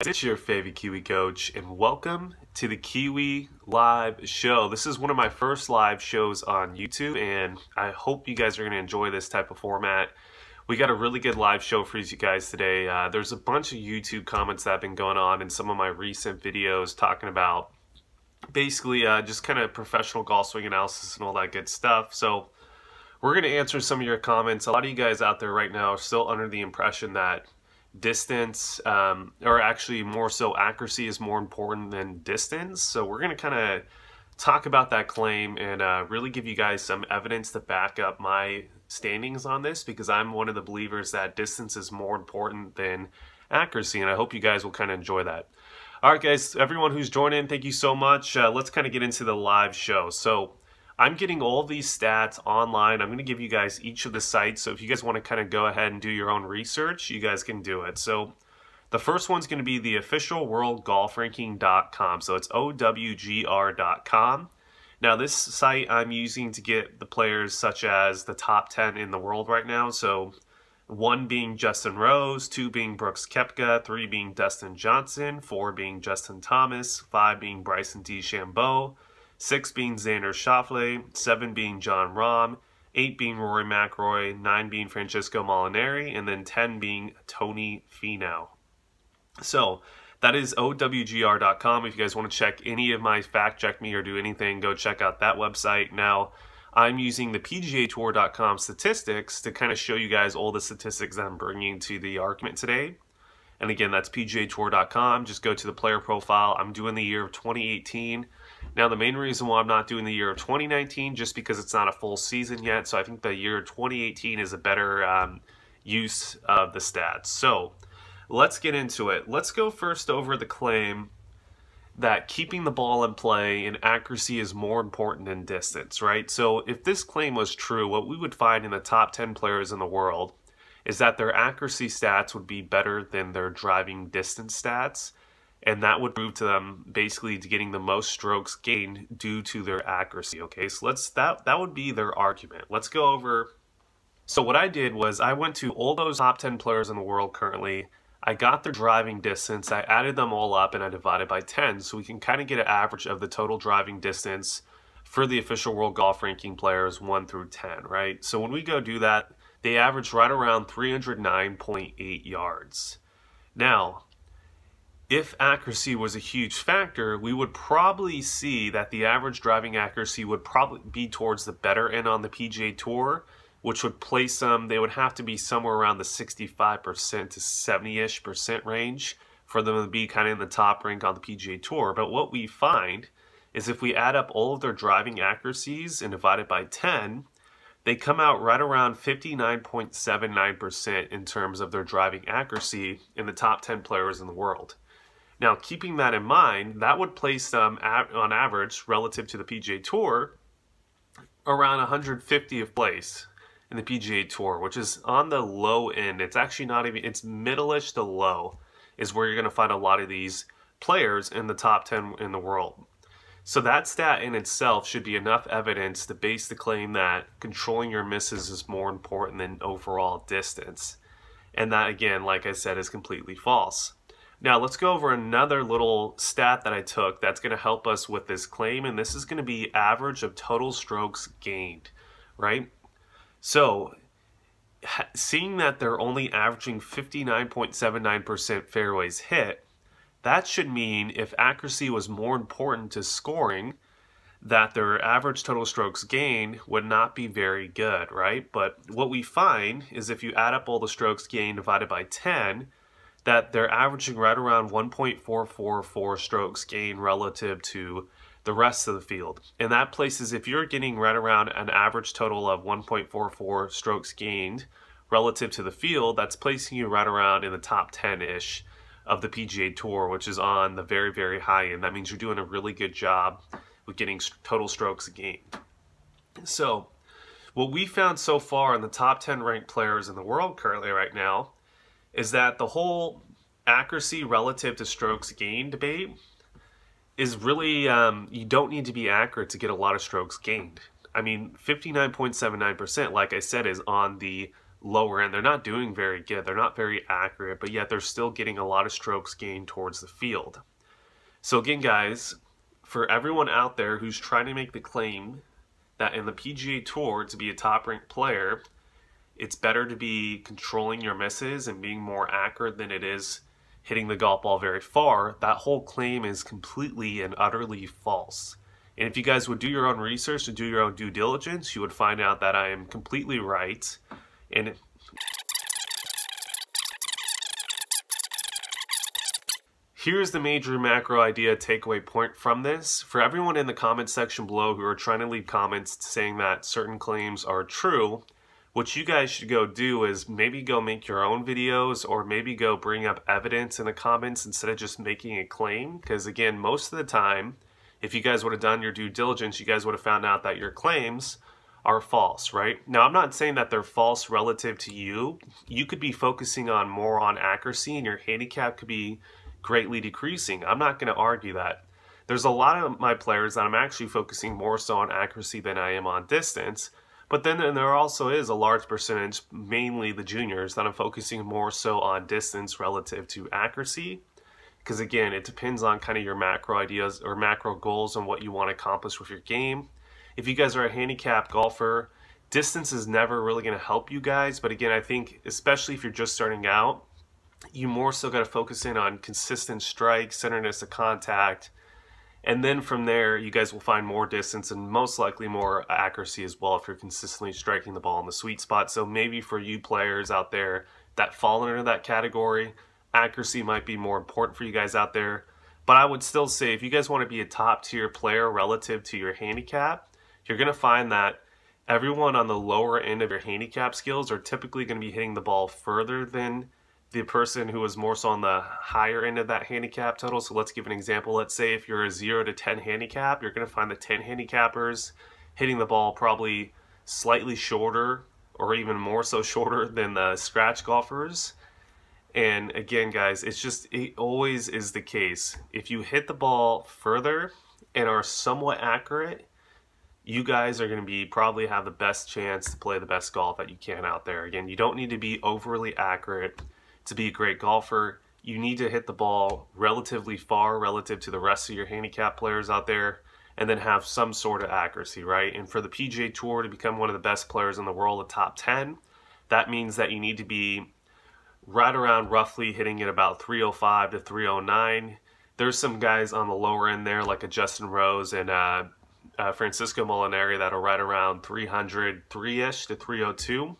It's your favorite Kiwi coach, and welcome to the Kiwi Live Show. This is one of my first live shows on YouTube, and I hope you guys are going to enjoy this type of format. We got a really good live show for you guys today. There's a bunch of YouTube comments that have been going on in some of my recent videos talking about basically just kind of professional golf swing analysis and all that good stuff. So we're going to answer some of your comments. A lot of you guys out there right now are still under the impression that distance, or actually more so accuracy, is more important than distance. So we're going to kind of talk about that claim and really give you guys some evidence to back up my standings on this, because I'm one of the believers that distance is more important than accuracy, and I hope you guys will kind of enjoy that. All right, guys, everyone who's joined in, thank you so much. Let's kind of get into the live show. So I'm getting all these stats online. I'm going to give you guys each of the sites. So if you guys want to kind of go ahead and do your own research, you guys can do it. So the first one's going to be the official worldgolfranking.com. So it's OWGR.com. Now this site I'm using to get the players such as the top 10 in the world right now. So 1 being Justin Rose, 2 being Brooks Koepka, 3 being Dustin Johnson, 4 being Justin Thomas, 5 being Bryson DeChambeau, 6 being Xander Schauffele, 7 being Jon Rahm, 8 being Rory McIlroy, 9 being Francesco Molinari, and then 10 being Tony Finau. So that is OWGR.com. If you guys want to check any of my fact check me or do anything, go check out that website. Now, I'm using the PGAtour.com statistics to kind of show you guys all the statistics that I'm bringing to the argument today. And again, that's PGAtour.com. Just go to the player profile. I'm doing the year of 2018. Now, the main reason why I'm not doing the year of 2019, just because it's not a full season yet. So I think the year of 2018 is a better use of the stats. So let's get into it. Let's go first over the claim that keeping the ball in play and accuracy is more important than distance, right? So if this claim was true, what we would find in the top 10 players in the world is that their accuracy stats would be better than their driving distance stats. And that would prove to them basically to getting the most strokes gained due to their accuracy. Okay, so that would be their argument. Let's go over. So what I did was I went to all those top 10 players in the world currently. I got their driving distance. I added them all up and I divided by 10, so we can kind of get an average of the total driving distance for the official World Golf Ranking players 1 through 10, right? So when we go do that, they average right around 309.8 yards. Now, if accuracy was a huge factor, we would probably see that the average driving accuracy would probably be towards the better end on the PGA Tour, which would place them, they would have to be somewhere around the 65% to 70-ish% range for them to be kind of in the top rank on the PGA Tour. But what we find is if we add up all of their driving accuracies and divide it by 10, they come out right around 59.79% in terms of their driving accuracy in the top 10 players in the world. Now, keeping that in mind, that would place them on average relative to the PGA Tour around 150th place in the PGA Tour, which is on the low end. It's actually not even, it's middle-ish to low is where you're going to find a lot of these players in the top 10 in the world. So that stat in itself should be enough evidence to base the claim that controlling your misses is more important than overall distance. And that, again, like I said, is completely false. Now, let's go over another little stat that I took that's going to help us with this claim, and this is going to be average of total strokes gained, right? So, seeing that they're only averaging 59.79% fairways hit, that should mean if accuracy was more important to scoring, that their average total strokes gained would not be very good, right? But what we find is if you add up all the strokes gained divided by 10, that they're averaging right around 1.444 strokes gained relative to the rest of the field. And that places, if you're getting right around an average total of 1.44 strokes gained relative to the field, that's placing you right around in the top 10-ish of the PGA Tour, which is on the very, very high end. That means you're doing a really good job with getting total strokes gained. So what we found so far in the top 10 ranked players in the world currently right now is that the whole accuracy relative to strokes gained debate is really, you don't need to be accurate to get a lot of strokes gained. I mean, 59.79%, like I said, is on the lower end, they're not doing very good. They're not very accurate, but yet they're still getting a lot of strokes gained towards the field. So again, guys, for everyone out there who's trying to make the claim that in the PGA Tour, to be a top-ranked player, it's better to be controlling your misses and being more accurate than it is hitting the golf ball very far, that whole claim is completely and utterly false. And if you guys would do your own research and do your own due diligence, you would find out that I am completely right. And here's the major macro idea takeaway point from this. For everyone in the comment section below who are trying to leave comments saying that certain claims are true, what you guys should go do is maybe go make your own videos, or maybe go bring up evidence in the comments instead of just making a claim. Because again, most of the time, if you guys would have done your due diligence, you guys would have found out that your claims are false, right? Now, I'm not saying that they're false relative to you. You could be focusing on more on accuracy and your handicap could be greatly decreasing. I'm not going to argue that. There's a lot of my players that I'm actually focusing more so on accuracy than I am on distance. But then there also is a large percentage, mainly the juniors, that I'm focusing more so on distance relative to accuracy. Because again, it depends on kind of your macro ideas or macro goals and what you want to accomplish with your game. If you guys are a handicapped golfer, distance is never really going to help you guys. But again, I think especially if you're just starting out, you more so got to focus in on consistent strike, centerness of contact. And then from there, you guys will find more distance and most likely more accuracy as well if you're consistently striking the ball in the sweet spot. So maybe for you players out there that fall into that category, accuracy might be more important for you guys out there. But I would still say if you guys want to be a top tier player relative to your handicap, you're going to find that everyone on the lower end of your handicap skills are typically going to be hitting the ball further than the person who is more so on the higher end of that handicap total. So let's give an example. Let's say if you're a 0 to 10 handicap, you're going to find the 10 handicappers hitting the ball probably slightly shorter or even more so shorter than the scratch golfers. And again, guys, it always is the case. If you hit the ball further and are somewhat accurate, you guys are going to probably have the best chance to play the best golf that you can out there. Again, you don't need to be overly accurate to be a great golfer. You need to hit the ball relatively far relative to the rest of your handicap players out there, and then have some sort of accuracy, right? And for the PGA Tour to become one of the best players in the world, a top 10, that means that you need to be right around roughly hitting at about 305 to 309. There's some guys on the lower end there like a Justin Rose and Francisco Molinari that are right around 303-ish to 302.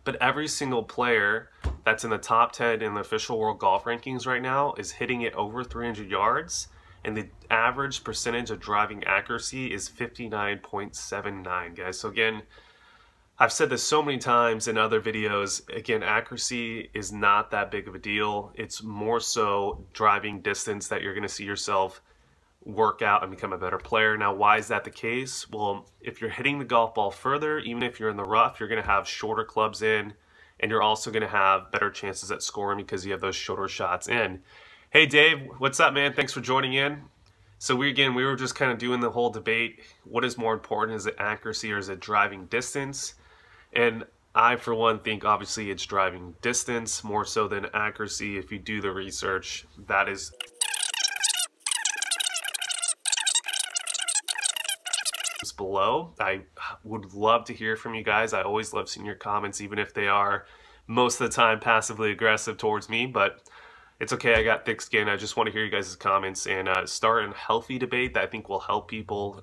But every single player that's in the top 10 in the official world golf rankings right now is hitting it over 300 yards. And the average percentage of driving accuracy is 59.79, guys. So again, I've said this so many times in other videos. Again, accuracy is not that big of a deal. It's more so driving distance that you're going to see yourself work out and become a better player. Now, why is that the case? Well, if you're hitting the golf ball further, even if you're in the rough, you're going to have shorter clubs in, and you're also going to have better chances at scoring because you have those shorter shots in. Hey, Dave, what's up, man? Thanks for joining in. So we were just kind of doing the whole debate. What is more important? Is it accuracy or is it driving distance? And I, for one, think obviously it's driving distance more so than accuracy. If you do the research, that is below. I would love to hear from you guys. I always love seeing your comments, even if they are most of the time passively aggressive towards me, but it's okay. I got thick skin. I just want to hear you guys' comments and start a healthy debate that I think will help people.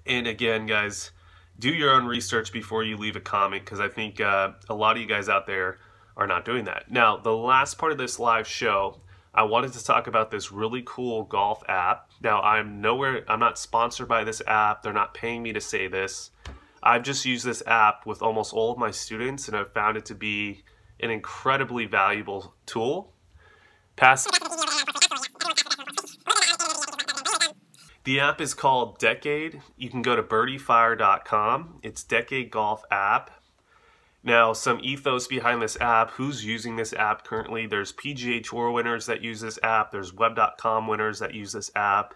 And again, guys, do your own research before you leave a comment, because I think a lot of you guys out there are not doing that. Now, the last part of this live show, I wanted to talk about this really cool golf app. Now, I'm not sponsored by this app. They're not paying me to say this. I've just used this app with almost all of my students, and I've found it to be an incredibly valuable tool. The app is called Decade. You can go to birdiefire.com. It's Decade Golf app. Now, some ethos behind this app. Who's using this app currently? There's PGA Tour winners that use this app. There's web.com winners that use this app.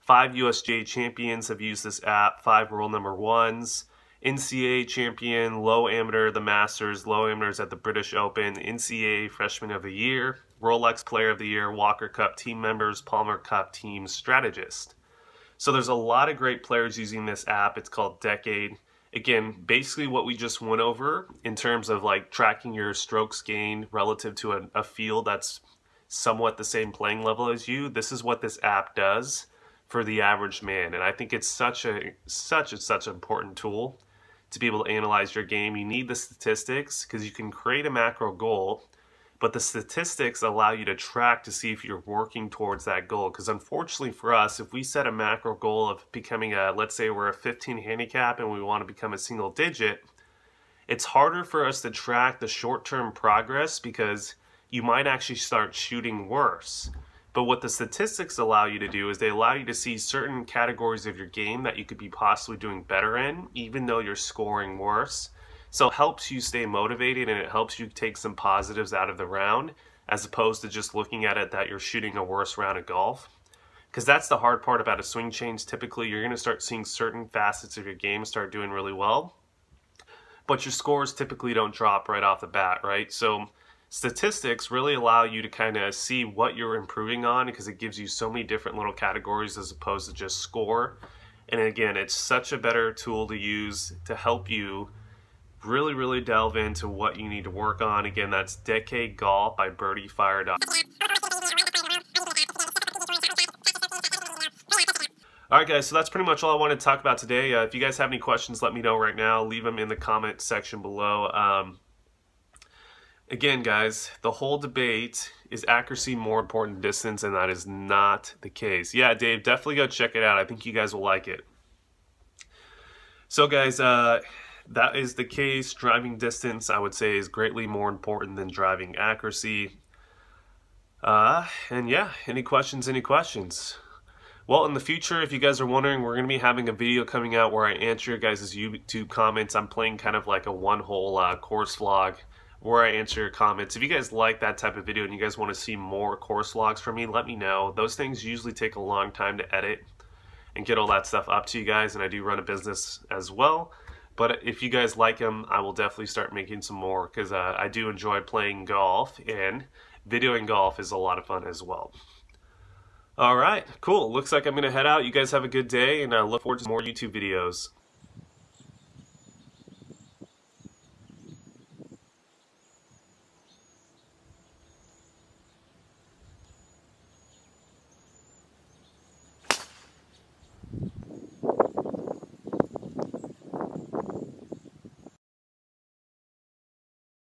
5 USGA champions have used this app. 5 world number ones. NCAA champion, low amateur, the Masters, low amateurs at the British Open, NCAA Freshman of the Year, Rolex Player of the Year, Walker Cup team members, Palmer Cup team strategist. So there's a lot of great players using this app. It's called Decade. Again, basically what we just went over in terms of like tracking your strokes gained relative to a field that's somewhat the same playing level as you. This is what this app does for the average man. And I think it's such an important tool to be able to analyze your game. You need the statistics because you can create a macro goal, but the statistics allow you to track to see if you're working towards that goal. Because unfortunately for us, if we set a macro goal of becoming let's say we're a 15 handicap and we want to become a single digit, it's harder for us to track the short-term progress because you might actually start shooting worse. But what the statistics allow you to do is they allow you to see certain categories of your game that you could be possibly doing better in, even though you're scoring worse. So it helps you stay motivated and it helps you take some positives out of the round as opposed to just looking at it that you're shooting a worse round of golf. Because that's the hard part about a swing change. Typically, you're going to start seeing certain facets of your game start doing really well, but your scores typically don't drop right off the bat, right? So statistics really allow you to kind of see what you're improving on because it gives you so many different little categories as opposed to just score. And again, it's such a better tool to use to help you really delve into what you need to work on. Again, that's Decade Golf by BirdieFire.com. All right, guys, so that's pretty much all I wanted to talk about today. If you guys have any questions, let me know right now. Leave them in the comment section below. Again, guys, the whole debate is accuracy more important than distance, and that is not the case. Yeah, Dave, definitely go check it out. I think you guys will like it. So, guys, that is the case. Driving distance, I would say, is greatly more important than driving accuracy. And yeah, any questions, Well, in the future, if you guys are wondering, we're going to be having a video coming out where I answer your guys' YouTube comments. I'm playing kind of like a one-hole course vlog where I answer your comments. If you guys like that type of video and you guys want to see more course vlogs from me, let me know. Those things usually take a long time to edit and get all that stuff up to you guys, and I do run a business as well. But if you guys like them, I will definitely start making some more because I do enjoy playing golf, and videoing golf is a lot of fun as well. All right, cool. Looks like I'm going to head out. You guys have a good day, and I look forward to more YouTube videos.